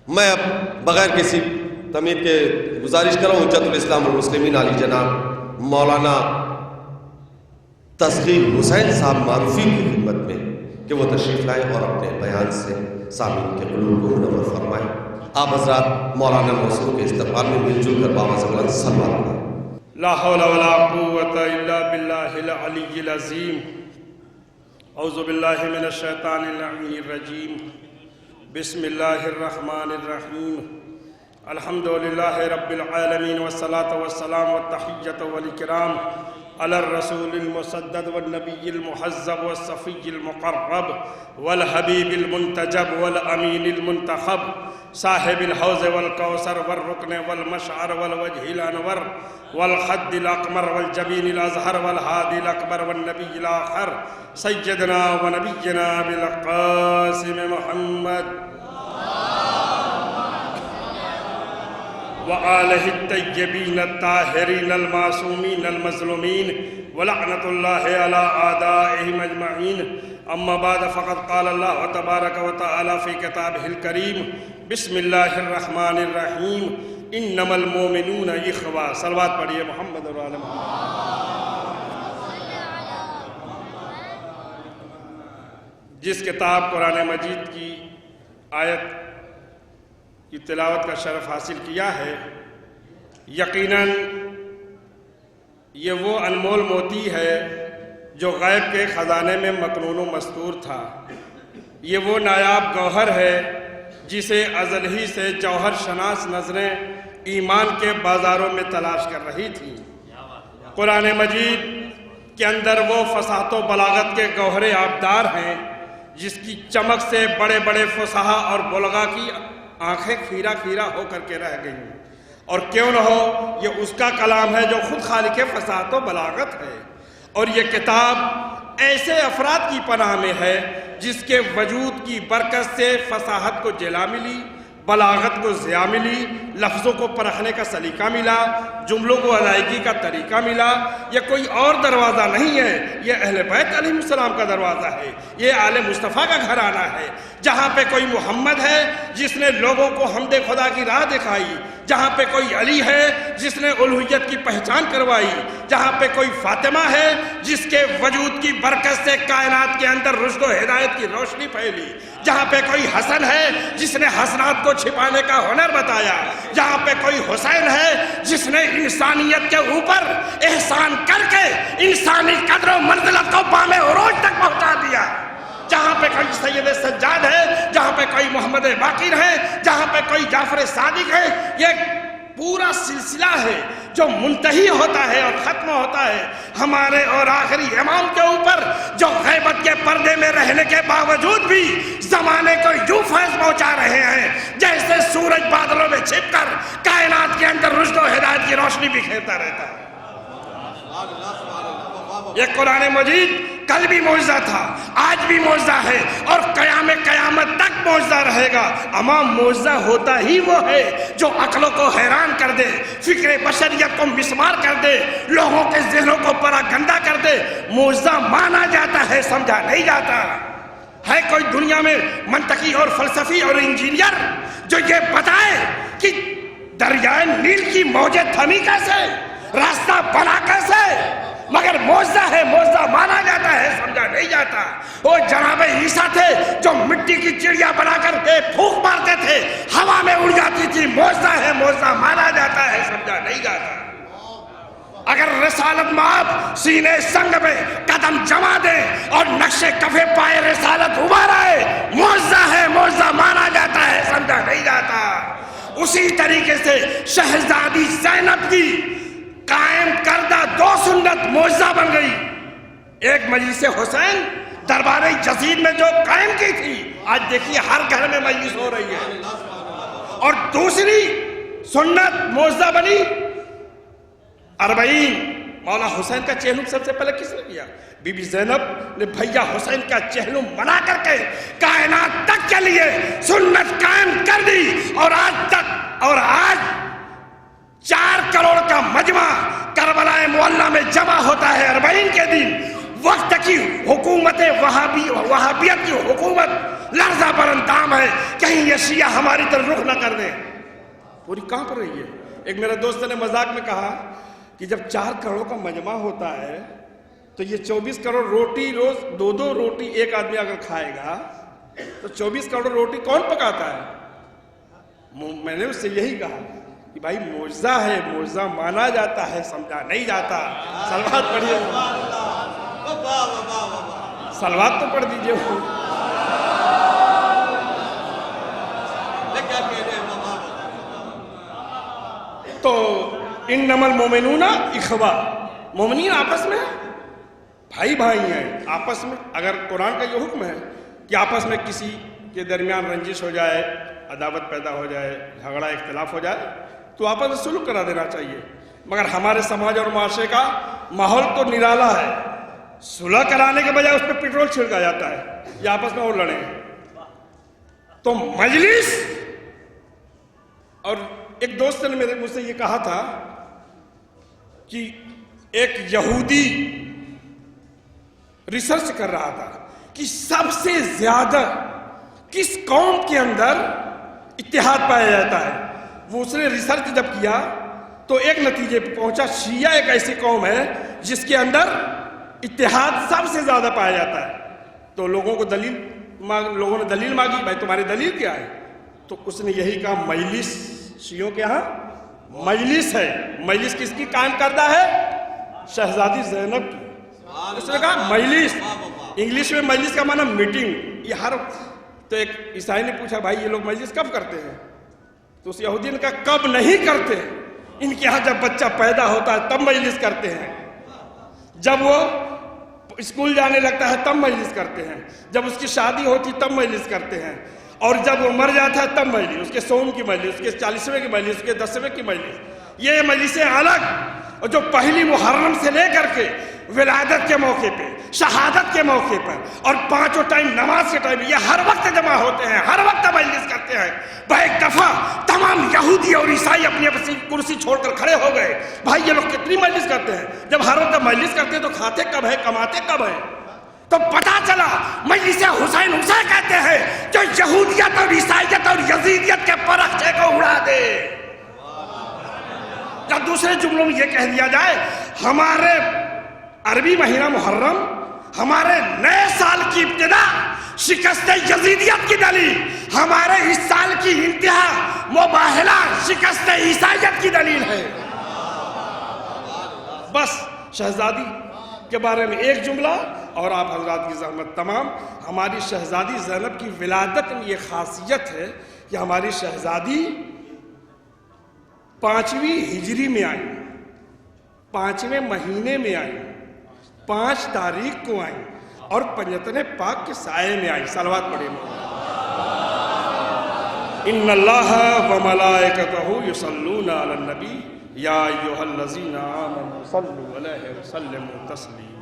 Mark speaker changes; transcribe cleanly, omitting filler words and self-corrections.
Speaker 1: میں اب بغیر کسی تمہید کے گزارش کروں حجت الاسلام والمسلمین علی جناب مولانا تصغیر حسین صاحب معروفی کی خدمت میں کہ وہ تشریف لائیں اور اپنے بیان سے سامعین کے قلوب کو منور فرمائیں۔ آپ حضرات مولانا موصول کے استقبال میں مل جل کر بابا زبان سلام کریں۔
Speaker 2: لا حول ولا قوة الا باللہ العلی العظیم۔ اعوذ باللہ من الشیطان اللعین الرجیم۔ بسم اللہ الرحمن الرحیم۔ الحمدللہ رب العالمین والصلاة والسلام والتحیۃ والاکرام علی الرسول المسدد والنبی المحذب والصفی المقرب والحبیب المنتجب والامین المنتخب صاحب الحوض والکوثر والرکن والمشعر والوجہ الانور والخد الاقمر والجبین الازہر والہادی الاکبر والنبی الاخر سیدنا ونبینا بالقاسم محمد وآلہ الطیبین الطاہرین المعصومین المظلومین ولعنۃ اللہ علی اعدائہم اجمعین۔ اما بعد فقد قال اللہ تبارک و تعالی فی کتابہ الکریم بسم اللہ الرحمن الرحیم انما المؤمنون اخوہ۔ صلوات پڑھیے محمد و آل محمد۔ جس کتاب قرآن مجید کی آیت کی تلاوت کا شرف حاصل کیا ہے، یقیناً یہ وہ انمول موتی ہے جو غیب کے خزانے میں مکنون و مستور تھا۔ یہ وہ نایاب گوہر ہے جسے ازل ہی سے جوہر شناس نظریں ایمان کے بازاروں میں تلاش کر رہی تھیں۔ قرآن مجید کے اندر وہ فصاحت و بلاغت کے گوہر آبدار ہیں جس کی چمک سے بڑے بڑے فصحا اور بلغا کی آنکھیں کھیرا کھیرا ہو کر کے رہ گئیں، اور کیوں نہ ہو، یہ اس کا کلام ہے جو خود خالق فصاحت و بلاغت ہے۔ اور یہ کتاب ایسے افراد کی پناہ میں ہے جس کے وجود کی برکت سے فصاحت کو جلا ملی، بلاغت کو ضیاء ملی، لفظوں کو پرکھنے کا سلیقہ ملا، جملوں کو ادائیگی کا طریقہ ملا۔ یہ کوئی اور دروازہ نہیں ہے، یہ اہل بیت علیہ السلام کا دروازہ ہے، یہ آل مصطفیٰ کا گھرانہ ہے، جہاں پہ کوئی محمد ہے جس نے لوگوں کو حمد خدا کی راہ دکھائی، جہاں پہ کوئی علی ہے جس نے الوہیت کی پہچان کروائی، جہاں پہ کوئی فاطمہ ہے جس کے وجود کی برکت سے کائنات کے اندر رشد و ہدایت کی روشنی پھیلی، جہاں پہ کوئی حسن ہے جس نے حسنات کو چھپانے کا ہنر بتایا، جہاں پہ کوئی حسین ہے جس نے انسانیت کے اوپر احسان کر کے انسانی قدر و منزلت کو بام عروج تک پہنچا دیا، جہاں پہ کوئی سید سجاد ہے، جہاں پہ کوئی محمد باقر ہے، جہاں پہ کوئی جعفر صادق ہے۔ یہ پورا سلسلہ ہے جو منتہی ہوتا ہے اور ختم ہوتا ہے ہمارے اور آخری امام کے اوپر، جو غیبت کے پردے میں رہنے کے باوجود بھی زمانے کو یوں فیض پہنچا رہے ہیں جیسے سورج بادلوں میں چھپ کر کائنات کے اندر رشد و ہدایت کی روشنی بکھیرتا رہتا ہے۔ یہ قرآن مجید کل بھی معجزہ تھا، آج بھی معجزہ ہے، اور قیامت تک معجزہ رہے گا۔ اما معجزہ ہوتا ہی وہ ہے جو عقلوں کو حیران کر دے، فکر بشریت کو مسمار کر دے، لوگوں کے ذہنوں کو پراگندہ کر دے۔ معجزہ مانا جاتا ہے، سمجھا نہیں جاتا۔ ہے کوئی دنیا میں منطقی اور فلسفی اور انجینئر جو یہ بتائے کہ دریائے نیل کی موجیں تھمی کیسے، راستہ بنا کیسے؟ مگر معجزہ ہے، معجزہ مانا جاتا ہے، سمجھا نہیں جاتا۔ وہ جناب عیسیٰ تھے جو مٹی کی چڑیا بنا کر کے پھونک مارتے تھے، ہوا میں اڑ جاتی تھی، معجزہ ہے، معجزہ مانا جاتا ہے، سمجھا نہیں جاتا۔ اگر رسالت مآب سینے سنگ میں قدم جما دے اور نقش کفے پائے رسالت ابھارا ہے، معجزہ ہے، معجزہ مانا جاتا ہے، سمجھا نہیں جاتا۔ اسی طریقے سے شہزادی زینب کی قائم کردہ دو سنت معجزہ بن گئی۔ ایک مجلس حسین دربار یزید میں جو قائم کی تھی، آج دیکھیے ہر گھر میں مجلس ہو رہی ہے۔ اور دوسری سنت معجزہ بنی 40 مولا حسین کا چہلم سب سے پہلے کس نے کیا؟ بی بی زینب نے بھیا حسین کا چہلم بنا کر کے کائنات تک کے لیے سنت قائم کر دی، اور آج 4 کروڑ کا مجمع کربلا معلیٰ میں جمع ہوتا ہے 40 کے دن۔ وقت کی حکومت وہابیت کی حکومت لرزہ پر اندام ہے، کہیں کہیں یہ شیعہ ہماری طرف رخ نہ کر دیں. پوری کانپ رہی ہے. ایک میرا دوست نے مذاق میں کہا کہ جب 4 کروڑوں کا مجمع ہوتا ہے تو یہ 24 کروڑ روٹی روز 2 روٹی ایک آدمی اگر کھائے گا تو 24 کروڑ روٹی کون پکاتا ہے؟ میں نے اس سے یہی کہا کہ بھائی معجزہ ہے, معجزہ مانا جاتا ہے, سمجھا نہیں جاتا. صلوات پڑھیے, صلوات تو پڑھ دیجئے. تو انما المومنون اخوہ, مومنین آپس میں بھائی بھائی ہیں آپس میں. اگر قرآن کا یہ حکم ہے کہ آپس میں کسی کے درمیان رنجش ہو جائے, عداوت پیدا ہو جائے, جھگڑا اختلاف ہو جائے تو آپس میں سلوک کرا دینا چاہیے. مگر ہمارے سماج اور معاشرے کا ماحول تو نرالا ہے, صلح کرانے کے بجائے اس پہ پیٹرول چھڑکا جاتا ہے یا آپس میں اور لڑیں. تو مجلس, اور ایک دوست نے مجھ سے یہ کہا تھا کہ ایک یہودی ریسرچ کر رہا تھا کہ سب سے زیادہ کس قوم کے اندر اتحاد پایا جاتا ہے. وہ اس نے ریسرچ جب کیا تو ایک نتیجے پہ پہنچا, شیعہ ایک ایسی قوم ہے جس کے اندر اتحاد سب سے زیادہ پایا جاتا ہے. تو لوگوں نے دلیل مانگی, بھائی تمہاری دلیل کیا ہے؟ تو اس نے یہی کہا, مجلس, شیعوں کے ہاں مجلس ہے. مجلس کس کی قائم کرتا ہے؟ شہزادی زینب کی. اس نے کہا مجلس, انگلش میں مجلس کا معنی میٹنگ. یہ ہر, تو ایک عیسائی نے پوچھا بھائی یہ لوگ مجلس کب کرتے ہیں؟ تو اس یہودی نے کہا کب نہیں کرتے, ان کے ہاں جب بچہ پیدا ہوتا ہے تب مجلس کرتے ہیں, جب وہ اسکول جانے لگتا ہے تب مجلس کرتے ہیں, جب اس کی شادی ہوتی تب مجلس کرتے ہیں, اور جب وہ مر جاتا ہے تب مجلس, اس کے سوم کی مجلس, اس کے 40ویں کی مجلس, اس کے 10ویں کی مجلس. یہ مجلسیں الگ, اور جو پہلی محرم سے لے کر کے ولادت کے موقع پہ, شہادت کے موقع پر, اور 5 ٹائم نماز کے ٹائم, یہ ہر وقت جمع ہوتے ہیں, ہر وقت مجلس کرتے ہیں. ایک دفعہ تمام یہودی اور عیسائی اپنی اپنی کرسی چھوڑ کر کھڑے ہو گئے, بھائی یہ لوگ کتنی مجلس کرتے ہیں؟ جب ہر وقت مجلس کرتے ہیں تو کھاتے کب ہے, کماتے کب ہے؟ تو پتا چلا مجلس حسین اسے کہتے ہیں جو یہودیت اور عیسائیت اور یزیدیت کے پرخچے کو اڑا دے. جب دوسرے جملوں میں یہ کہہ دیا جائے ہمارے عربی مہینہ محرم, ہمارے نئے سال کی ابتدا شکست یزیدیت کی دلیل, ہمارے اس سال کی انتہا مباہلہ شکست عیسائیت کی دلیل ہے. بس شہزادی کے بارے میں ایک جملہ, اور آپ حضرات کی زحمت تمام. ہماری شہزادی زینب کی ولادت میں یہ خاصیت ہے کہ ہماری شہزادی 5ویں ہجری میں آئی, 5ویں مہینے میں آئی, 5 تاریخ کو آئی, اور پنجتن پاک کے سائے میں آئی. صلوات پڑھیں. ان اللہ و ملائکتہ یصلون علی النبی یا ایھا الذین آمنوا صلوا علیہ وسلموا تسلیما.